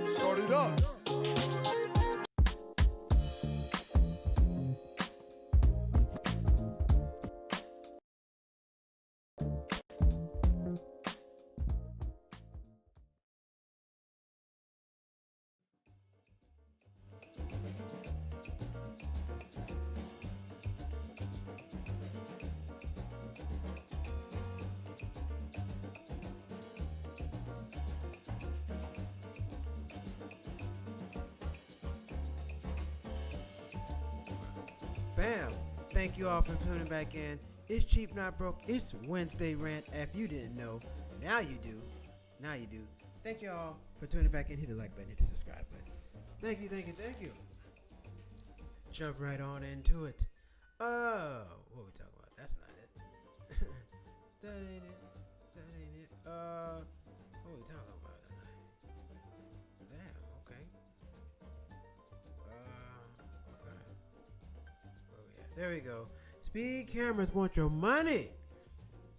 Start it up. Bam! Thank you all for tuning back in. It's Cheap Not Broke. It's Wednesday Rant. If you didn't know, now you do. Now you do. Thank you all for tuning back in. Hit the like button, hit the subscribe button. Thank you, thank you, thank you. Jump right on into it. What we talking about? That's not it. That ain't it. That ain't it. What we talking about tonight? Damn, okay. Okay. Oh yeah, there we go. Speed cameras want your money.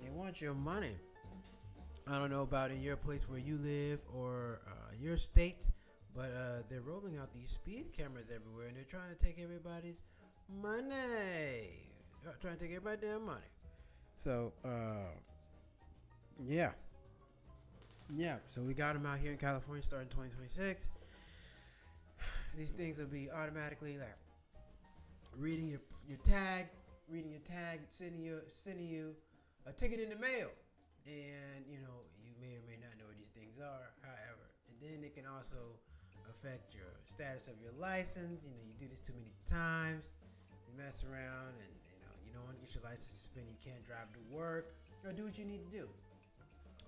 They want your money. I don't know about in your place where you live or your state, but they're rolling out these speed cameras everywhere, and they're trying to take everybody's money. Trying to take everybody's damn money. So, yeah. So we got them out here in California starting 2026. These things will be automatically like reading your tag, sending you a ticket in the mail. And, you know, you may or may not know what these things are, however. And then it can also affect your status of your license. You know, you do this too many times, you mess around, and, you don't want to get your license suspended. You can't drive to work or do what you need to do.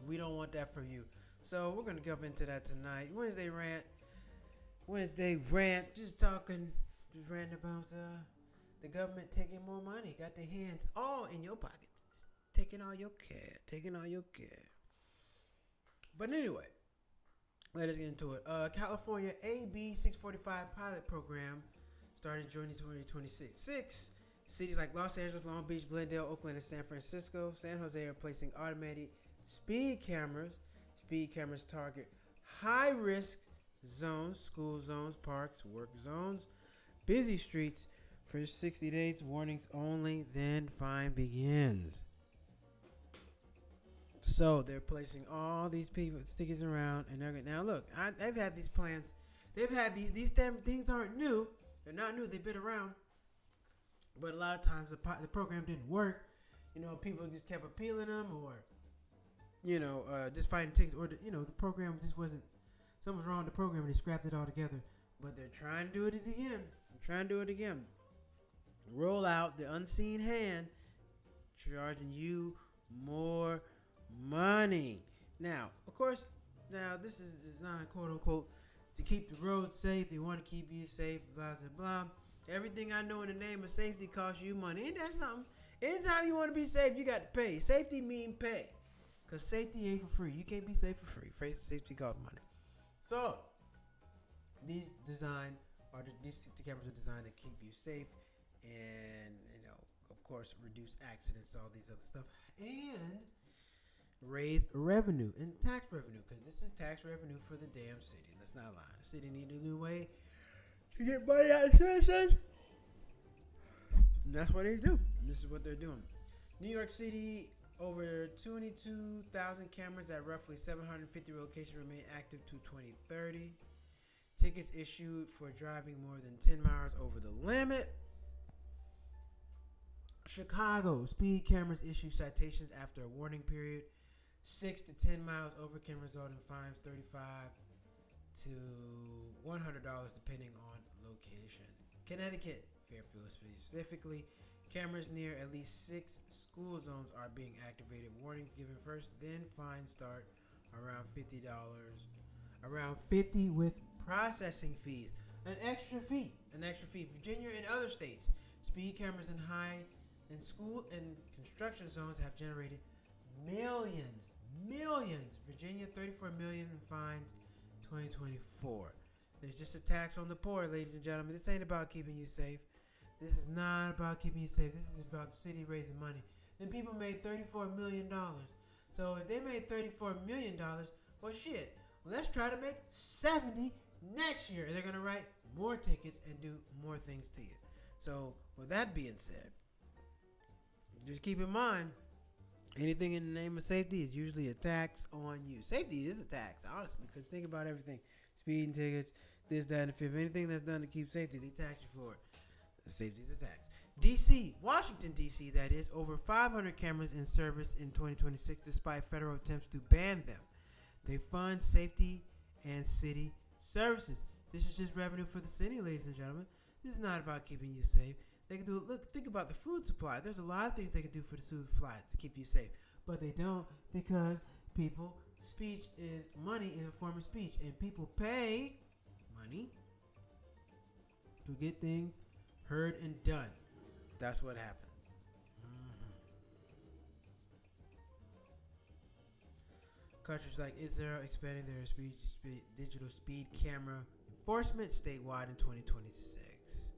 We don't want that for you. So we're going to jump into that tonight. Wednesday rant, just ranting about the government taking more money. Got their hands all in your pockets. Taking all your care. But anyway, let us get into it. California AB 645 pilot program started June 2026. Cities like Los Angeles, Long Beach, Glendale, Oakland, and San Francisco, San Jose are placing automated speed cameras. Speed cameras target high-risk zones, school zones, parks, work zones, busy streets for 60 days. Warnings only, then fine begins. So they're placing all these people stickers around, and they're now look. They've had these plans. They've had these damn things aren't new. They're not new. They've been around, but a lot of times the program didn't work. You know, people just kept appealing them, or just fighting tickets, or the program just wasn't. Something was wrong with the program, and they scrapped it all together. But they're trying to do it again. Roll out the unseen hand, charging you more money. Now, of course, this is designed, quote unquote, to keep the roads safe. They want to keep you safe, blah, blah, blah. Everything I know in the name of safety costs you money. Ain't that something? Anytime you want to be safe, you got to pay. Safety mean pay. Because safety ain't for free. You can't be safe for free. Safety costs money. So, these safety cameras are designed to keep you safe and, of course, reduce accidents, all these other stuff. And raise revenue and tax revenue, because this is tax revenue for the damn city. Let's not lie. The city need a new way to get money out of citizens. And that's what they do. And this is what they're doing. New York City, over 22,000 cameras at roughly 750 locations remain active to 2030. Tickets issued for driving more than 10 miles over the limit. Chicago, speed cameras issue citations after a warning period. 6 to 10 miles over can result in fines $35 to $100 depending on location. Connecticut, Fairfield specifically, cameras near at least 6 school zones are being activated. Warnings given first, then fines start around $50. Around $50 with processing fees. An extra fee. Virginia and other states, speed cameras in school and construction zones have generated millions. Virginia, $34 million in fines 2024. There's just a tax on the poor, ladies and gentlemen. This ain't about keeping you safe. This is not about keeping you safe. This is about the city raising money. Then people made $34 million. So if they made $34 million, well, shit. Let's try to make 70 next year. They're going to write more tickets and do more things to you. So with that being said, just keep in mind, anything in the name of safety is usually a tax on you. Safety is a tax, honestly, because think about everything. Speeding tickets, this, that, and the fifth. Anything that's done to keep safety, they tax you for it. Safety is a tax. D.C., Washington, D.C., that is, over 500 cameras in service in 2026 despite federal attempts to ban them. They fund safety and city services. This is just revenue for the city, ladies and gentlemen. This is not about keeping you safe. They can do, look, think about the food supply. There's a lot of things they can do for the food supply to keep you safe. But they don't, because speech is, money is a form of speech. And people pay money to get things heard and done. That's what happens. Countries like Israel expanding their digital speed camera enforcement statewide in 2026.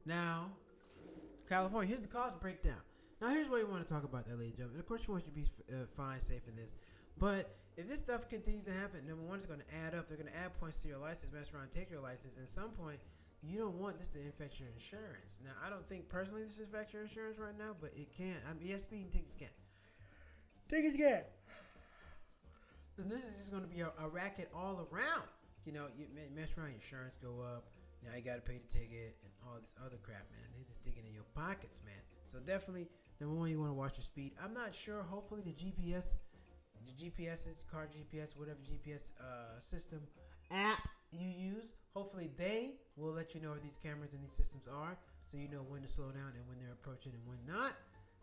Now, California, here's the cost breakdown. Now, here's what you want to talk about that, ladies and gentlemen. Of course, you want you to be fine, safe in this. But if this stuff continues to happen, number one, it's going to add up. They're going to add points to your license, mess around, take your license. And at some point, you don't want this to infect your insurance. Now, I don't think personally this affects your insurance right now, but it can. I mean, yes, speeding tickets can. Tickets can. This is just going to be a racket all around. You know, you mess around, your insurance go up. Now you got to pay the ticket and all this other crap, man. They just digging in your pockets, man. So definitely, number one, you want to watch your speed. I'm not sure. Hopefully, the GPS's car GPS, whatever GPS system app you use, hopefully they will let you know where these cameras and these systems are, so you know when to slow down and when they're approaching and when not.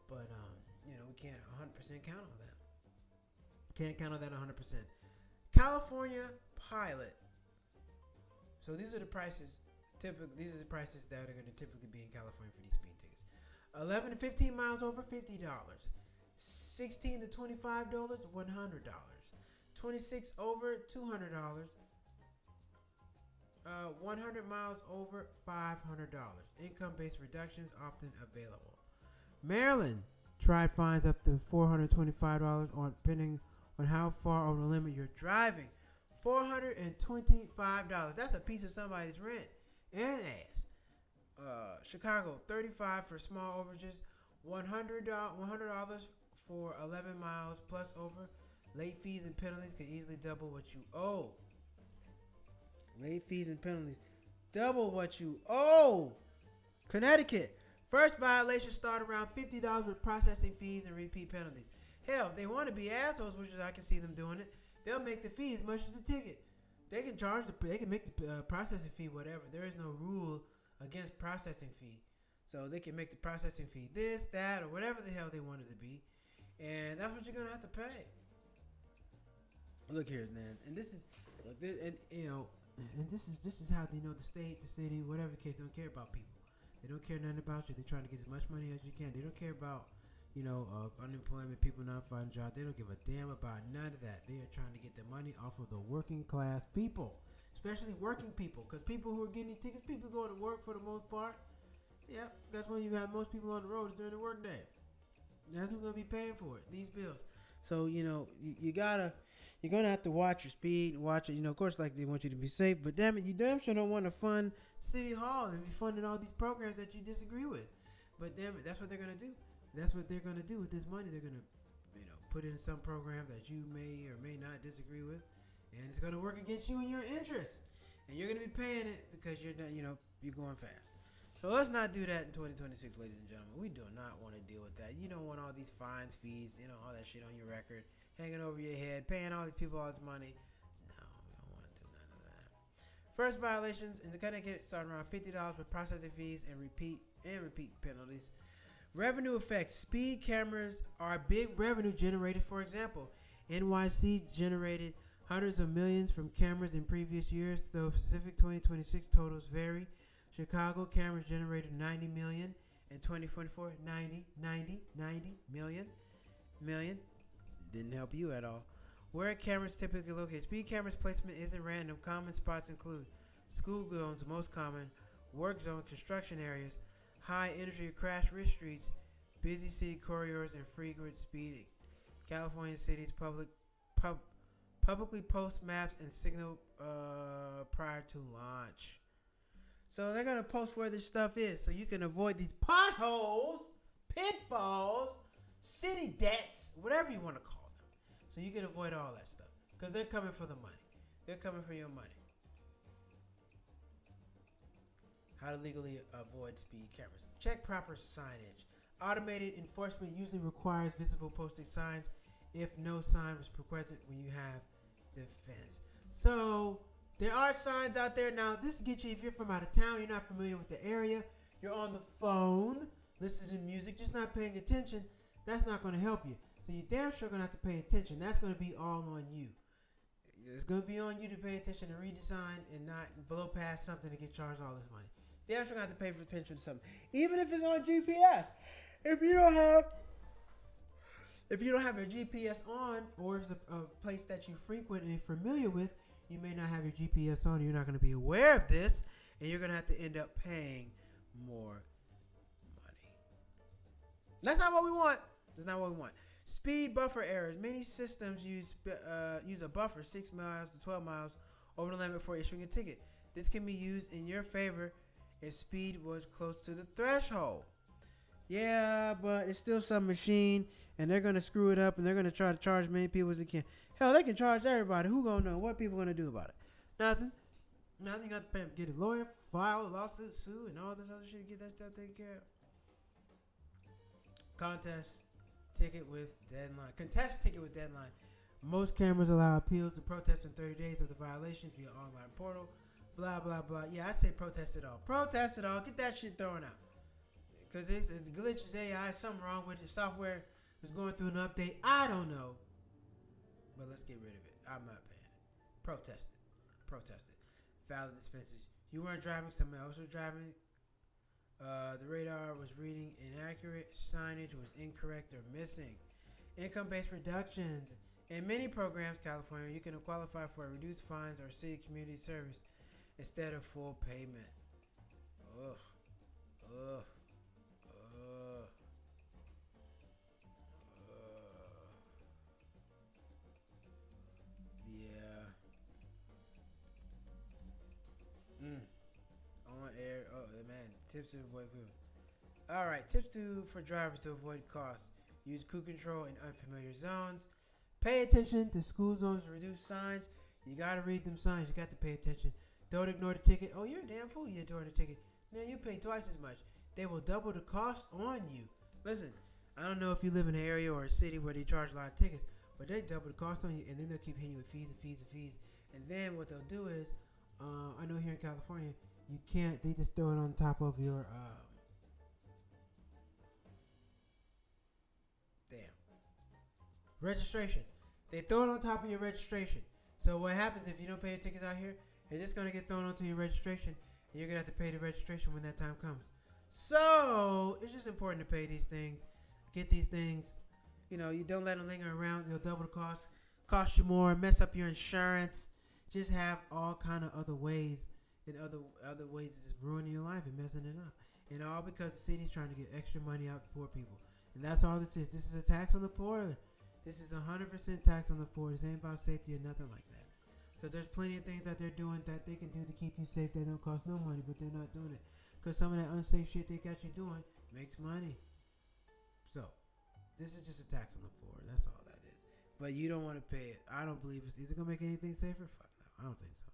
But you know, we can't 100% count on that. Can't count on that 100%. California pilot. So these are the prices. These are the prices that are going to typically be in California for these speeding tickets. 11 to 15 miles over, $50. 16 to $25, $100. 26 over, $200. 100 miles over, $500. Income-based reductions often available. Maryland tried fines up to $425 on depending on how far over the limit you're driving. $425. That's a piece of somebody's rent and ass. Chicago, $35 for small overages. $100 for 11 miles plus over. Late fees and penalties can easily double what you owe. Late fees and penalties double what you owe. Connecticut, first violation start around $50 with processing fees and repeat penalties. Hell, if they want to be assholes, which is I can see them doing it, they'll make the fee as much as the ticket. They can they can make the processing fee whatever. There is no rule against processing fee, so they can make the processing fee this, that, or whatever the hell they want it to be, and that's what you're gonna have to pay. Look here, man, and this is, and you know. And this is how they know the state, the city, whatever the case, don't care about people. They don't care nothing about you. They're trying to get as much money as you can. They don't care about, you know, unemployment, people not finding jobs. They don't give a damn about none of that. They are trying to get the money off of the working class people, especially working people, because people who are getting these tickets, people going to work for the most part. Yeah, that's when you have most people on the road is during the work day. That's who's gonna be paying for it. These bills. So you know you're gonna have to watch your speed, watch it. You know, of course, like they want you to be safe, but damn it, you damn sure don't want to fund City Hall and be funding all these programs that you disagree with. But damn it, that's what they're gonna do. That's what they're gonna do with this money. They're gonna, you know, put in some program that you may or may not disagree with, and it's gonna work against you and your interests, and you're gonna be paying it because you're not, you know, you're going fast. So let's not do that in 2026, ladies and gentlemen. We do not want to deal with that. You don't want all these fines, fees, you know, all that shit on your record, hanging over your head, paying all these people all this money. No, we don't want to do none of that. First violations in Connecticut start around $50 with processing fees and repeat penalties. Revenue effects. Speed cameras are big revenue generated. For example, NYC generated hundreds of millions from cameras in previous years, though specific 2026 totals vary. Chicago cameras generated 90 million in 2024. 90 million. Didn't help you at all. Where cameras typically located. Speed cameras placement isn't random. Common spots include school zones, most common, work zone, construction areas, high energy crash risk streets, busy city corridors, and frequent speeding. California cities pub, publicly post maps and signal prior to launch. So they're gonna post where this stuff is, so you can avoid these potholes, pitfalls, city debts, whatever you want to call them. So you can avoid all that stuff, because they're coming for the money. They're coming for your money. How to legally avoid speed cameras. Check proper signage. Automated enforcement usually requires visible posted signs if no sign was present when you have the fence. So there are signs out there. Now this gets you, if you're from out of town, you're not familiar with the area, you're on the phone, listening to music, just not paying attention, that's not going to help you. So you damn sure going to have to pay attention. That's going to be all on you. It's going to be on you to pay attention and read the sign and not blow past something to get charged all this money. Damn sure going to have to pay for attention to something, even if it's on GPS. If you don't have your GPS on, or if it's a place that you frequent and you're familiar with, you may not have your GPS on. You're not going to be aware of this, and you're going to have to end up paying more money. That's not what we want. That's not what we want. Speed buffer errors. Many systems use a buffer 6 miles to 12 miles over the limit before issuing a ticket. This can be used in your favor if speed was close to the threshold. Yeah, but it's still some machine, and they're going to screw it up, and they're going to try to charge as many people as they can. Hell, they can charge everybody. Who going to know? What people going to do about it? Nothing. Nothing. You got to pay, get a lawyer, file a lawsuit, sue, and all this other shit to get that stuff taken care of. Contest ticket with deadline. Contest ticket with deadline. Most cameras allow appeals to protest in 30 days of the violation via online portal. Blah, blah, blah. Yeah, I say protest it all. Protest it all. Get that shit thrown out. Because it's glitches, AI, something wrong with it. Software is going through an update. I don't know. But let's get rid of it. I'm not paying it. Protest it. Protest it. Valid dispensage. You weren't driving. Someone else was driving. The radar was reading inaccurate. Signage was incorrect or missing. Income-based reductions. In many programs, California, you can qualify for reduced fines or city community service instead of full payment. Ugh. Ugh. On air. Oh man, tips to avoid people. All right, tips for drivers to avoid costs. Use cruise control in unfamiliar zones. Pay attention to school zones to reduce signs. You gotta read them signs. You got to pay attention. Don't ignore the ticket. Oh, you're a damn fool. You ignored the ticket. Man, you pay twice as much. They will double the cost on you. Listen, I don't know if you live in an area or a city where they charge a lot of tickets, but they double the cost on you, and then they'll keep hitting you with fees and fees and fees. And then what they'll do is, I know here in California, you can't. They just throw it on top of your registration. They throw it on top of your registration. So what happens if you don't pay your tickets out here? It's just gonna get thrown onto your registration, and you're gonna have to pay the registration when that time comes. So it's just important to pay these things, get these things. You know, you don't let them linger around. They'll double the cost you more, mess up your insurance. Just have all kind of other ways and other ways of just ruining your life and messing it up. And all because the city's trying to get extra money out to poor people. And that's all this is. This is a tax on the poor. This is 100% tax on the poor. This ain't about safety or nothing like that. Because there's plenty of things that they're doing that they can do to keep you safe that don't cost no money, but they're not doing it. Because some of that unsafe shit they got you doing makes money. So, this is just a tax on the poor. That's all that is. But you don't want to pay it. I don't believe is it going to make anything safer? Fuck no. I don't think so.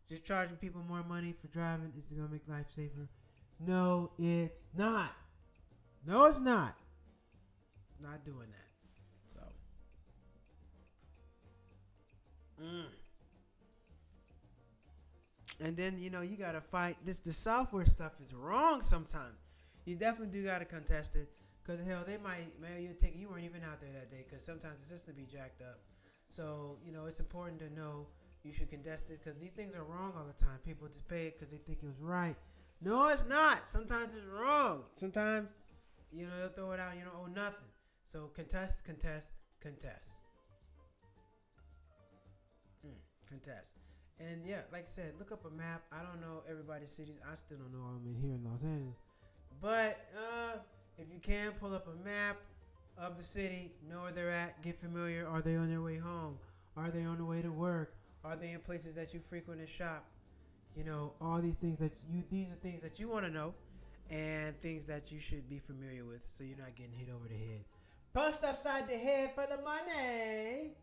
Just charging people more money for driving is going to make life safer? No, it's not. No, it's not. Not doing that. So. And then, you know, you got to fight. The software stuff is wrong sometimes. You definitely do got to contest it. Because, hell, they might mail you a ticket. You weren't even out there that day because sometimes the system be jacked up. So, you know, it's important to know you should contest it because these things are wrong all the time. People just pay it because they think it was right. No, it's not. Sometimes it's wrong. Sometimes, you know, they'll throw it out and you don't owe nothing. So, contest. Contest. And yeah, like I said, look up a map. I don't know everybody's cities. I still don't know all of them in here in Los Angeles. But if you can pull up a map of the city, know where they're at, get familiar. Are they on their way home? Are they on the way to work? Are they in places that you frequent and shop? You know, all these things that you these are things that you want to know and things that you should be familiar with so you're not getting hit over the head. Bust upside the head for the money.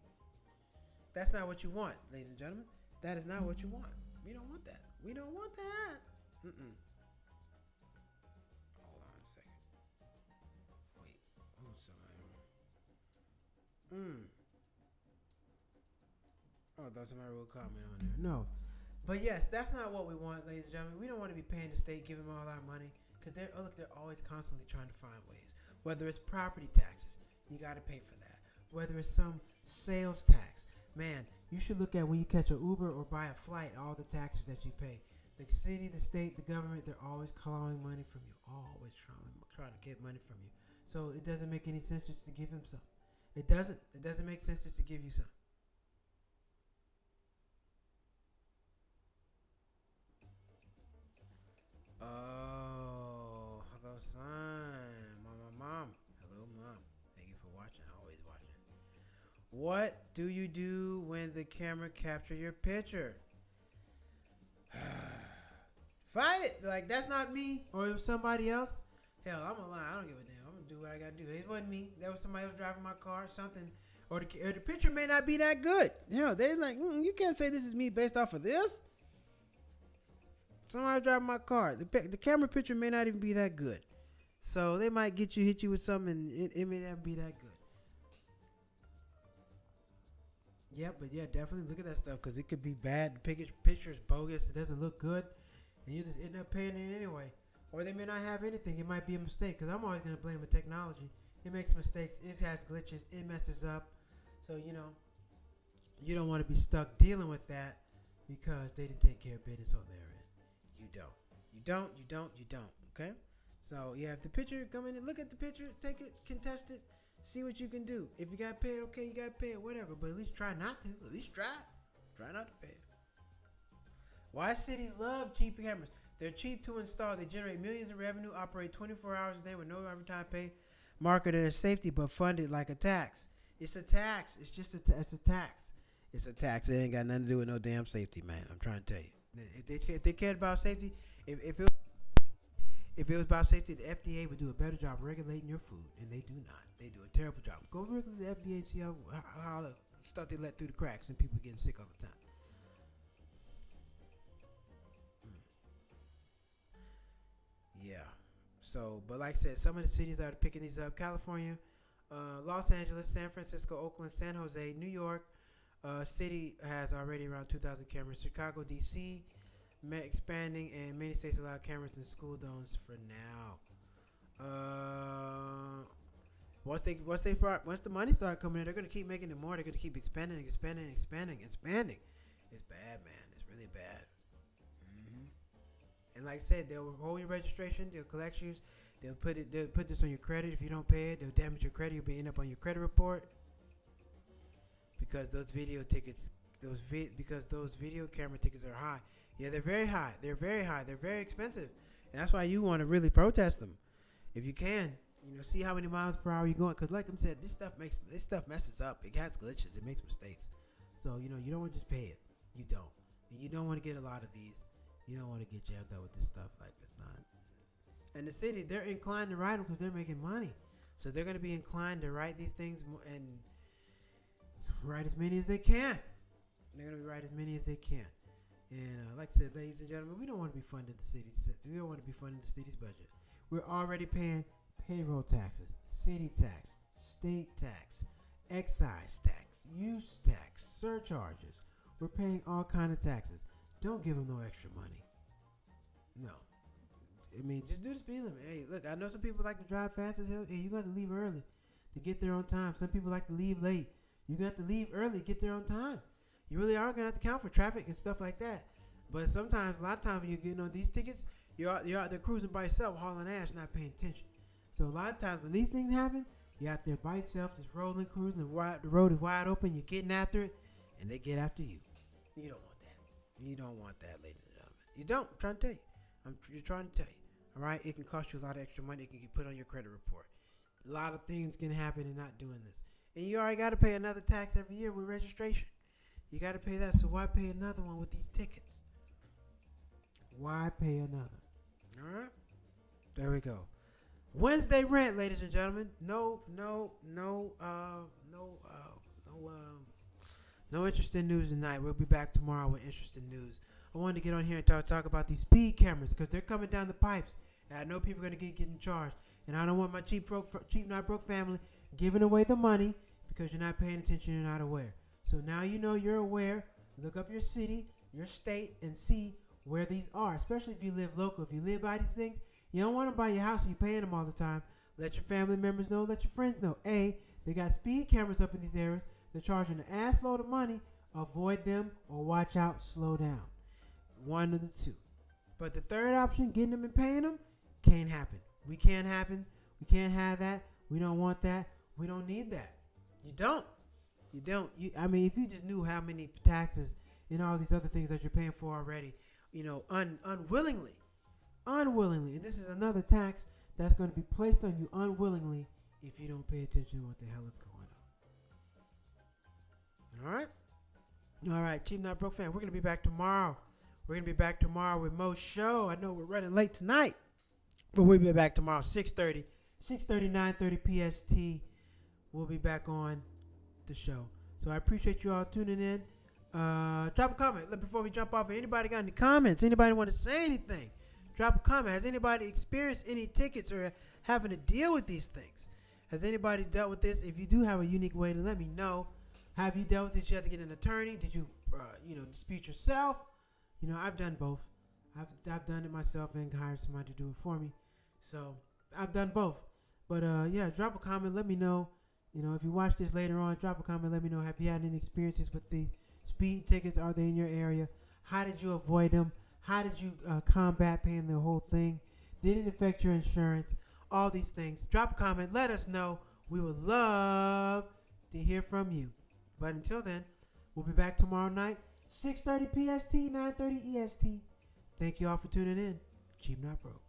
That's not what you want, ladies and gentlemen. That is not what you want. We don't want that. We don't want that. Mm-mm. Hold on a second. Wait. Oh, somebody. Oh, I thought somebody will comment on there. No. But yes, that's not what we want, ladies and gentlemen. We don't want to be paying the state, giving them all our money, because they're always constantly trying to find ways. Whether it's property taxes, you got to pay for that. Whether it's some sales tax, man, you should look at when you catch an Uber or buy a flight, all the taxes that you pay. The city, the state, the government, they're always clawing money from you, always trying to get money from you. So it doesn't make any sense just to give them some. It doesn't. It doesn't make sense just to give you some. Oh, hello, son. Mom. Hello, mom. Thank you for watching. Always watching. What do you do when the camera captures your picture? Fight it. Like, that's not me. Or it was somebody else. Hell, I'm gonna lie. I don't give a damn. I'm gonna do what I gotta do. It wasn't me. That was somebody else driving my car. Something. Or the picture may not be that good. You know, they're like, you can't say this is me based off of this. Somebody driving my car. The camera picture may not even be that good. So they might hit you with something, and it may not be that good. Yeah, but yeah, definitely look at that stuff because it could be bad. The picture is bogus. It doesn't look good, and you just end up paying it anyway. Or they may not have anything. It might be a mistake because I'm always gonna blame the technology. It makes mistakes. It has glitches. It messes up. So you don't want to be stuck dealing with that because they didn't take care of business on their end. You don't. Okay? So, yeah, if the picture come in, look at the picture, take it, contest it, see what you can do. If you got to pay it, okay, you got to pay it, whatever. But at least try not to. At least try. Try not to pay it. Why cities love cheap cameras? They're cheap to install. They generate millions in revenue, operate 24 hours a day with no overtime pay, marketed as safety, but funded like a tax. It's a tax. It's just it's a tax. It's a tax. It ain't got nothing to do with no damn safety, man. I'm trying to tell you. If they cared about safety, if it was about safety, the FDA would do a better job regulating your food, and they do not. They do a terrible job. Go regulate the FDA and see how the stuff they let through the cracks and people getting sick all the time. Yeah. So, but like I said, some of the cities that are picking these up: California, Los Angeles, San Francisco, Oakland, San Jose, New York. City has already around 2,000 cameras. Chicago, D.C. Expanding, and many states allow cameras in school zones for now. Once the money start coming in, they're gonna keep making it more. They're gonna keep expanding. It's bad, man. It's really bad. And like I said, they'll hold your registration. They'll collect you. They'll put this on your credit. If you don't pay it, they'll damage your credit. You'll end up on your credit report because those video tickets, because those video camera tickets are high. Yeah, they're very high. They're very expensive, and that's why you want to really protest them, if you can. See how many miles per hour you're going. Because, like I said, this stuff messes up. It has glitches. It makes mistakes. So you don't want to just pay it. You don't, and you don't want to get a lot of these. You don't want to get jammed up with this stuff like it's not. And the city, they're inclined to write them because they're making money, so they're going to be inclined to write these things and write as many as they can. They're going to write as many as they can. And like I said, ladies and gentlemen, we don't want to be funding the city's. We don't want to be funding the city's budget. We're already paying payroll taxes, city tax, state tax, excise tax, use tax, surcharges. We're paying all kind of taxes. Don't give them no extra money. No. I mean, just do the speed limit. Hey, look, I know some people like to drive fast as hell. Hey, you got to leave early to get there on time. Some people like to leave late. You got to leave early, get there on time. You really are gonna have to count for traffic and stuff like that. But sometimes, a lot of times, when you're getting on these tickets, you're out there cruising by yourself, hauling ass, not paying attention. So a lot of times when these things happen, you're out there by yourself, just rolling, cruising, the road is wide open, you're getting after it, and they get after you. You don't want that. You don't want that, ladies and gentlemen. You don't. I'm trying to tell you. You're trying to tell you. All right? It can cost you a lot of extra money. It can get put on your credit report. A lot of things can happen in not doing this. And you already got to pay another tax every year with registration. You got to pay that. So why pay another one with these tickets? Why pay another? All right? There we go. Wednesday rant, ladies and gentlemen. No interesting news tonight. We'll be back tomorrow with interesting news. I wanted to get on here and talk about these speed cameras because they're coming down the pipes. And I know people are going to get getting charged. And I don't want my cheap not broke family giving away the money because you're not paying attention, you're not aware. So now you know you're aware. Look up your city, your state, and see where these are, especially if you live local. If you live by these things, you don't want to buy your house and you're paying them all the time. Let your family members know, let your friends know. A, they got speed cameras up in these areas. They're charging an ass load of money. Avoid them or watch out, slow down. One of the two. But the third option, getting them and paying them, can't happen. We can't happen. We can't have that. We don't want that. We don't need that. You don't. I mean, if you just knew how many taxes and all these other things that you're paying for already, unwillingly. And this is another tax that's going to be placed on you unwillingly if you don't pay attention to what the hell is going on. All right, Cheap Not Broke fan. We're going to be back tomorrow. We're going to be back tomorrow with Mo's show. I know we're running late tonight, but we'll be back tomorrow, 6:30, 9:30 PST. We'll be back on the show. So I appreciate you all tuning in. Drop a comment before we jump off. Anybody got any comments? Anybody want to say anything? Drop a comment. Has anybody experienced any tickets or having to deal with these things? Has anybody dealt with this? If you do have a unique way to let me know. Have you dealt with this? You have to get an attorney? Did you, dispute yourself? I've done both. I've done it myself and hired somebody to do it for me. So I've done both. But drop a comment. Let me know. If you watch this later on, drop a comment. Let me know. Have you had any experiences with the speed tickets? Are they in your area? How did you avoid them? How did you combat paying the whole thing? Did it affect your insurance? All these things. Drop a comment. Let us know. We would love to hear from you. But until then, we'll be back tomorrow night, 6:30 PST, 9:30 EST. Thank you all for tuning in. Cheap Not Broke.